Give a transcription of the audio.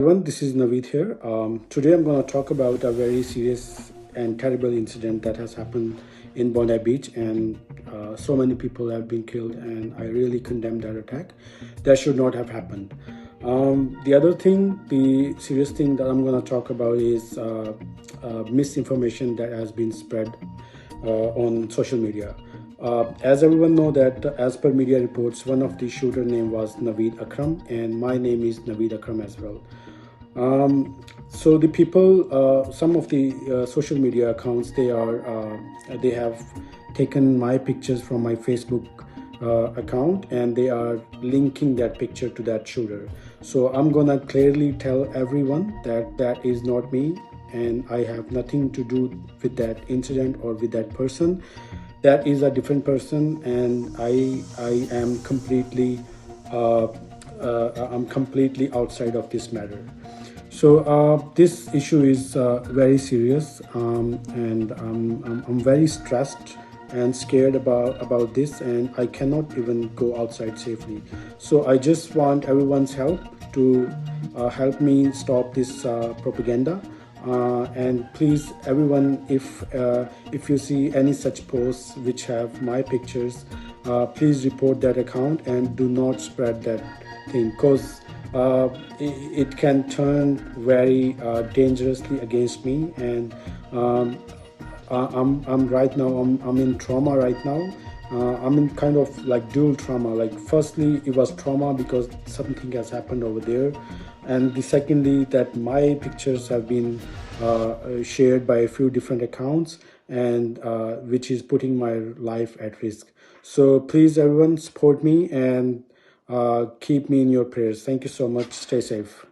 Everyone, this is Navid here. Today I'm going to talk about a very serious and terrible incident that has happened in Bondi Beach, and so many people have been killed, and I really condemn that attack. That should not have happened. The other thing, the serious thing that I'm going to talk about is misinformation that has been spread on social media. As everyone know that as per media reports, one of the shooter name was Navid Akram, and my name is Navid Akram as well. So the people, some of the social media accounts, they have taken my pictures from my Facebook account, and they are linking that picture to that shooter. So I'm gonna clearly tell everyone that that is not me, and I have nothing to do with that incident or with that person. That is a different person, and I am completely I'm completely outside of this matter. So this issue is very serious, and I'm very stressed and scared about this, and I cannot even go outside safely. So I just want everyone's help to help me stop this propaganda. And please, everyone, if you see any such posts which have my pictures, please report that account and do not spread that thing, because it can turn very dangerously against me. And I'm right now, I'm in trauma right now. I'm in kind of like dual trauma. Like, firstly, it was trauma because something has happened over there, and the secondly, that my pictures have been shared by a few different accounts, and which is putting my life at risk. So please, everyone, support me and keep me in your prayers. Thank you so much. Stay safe.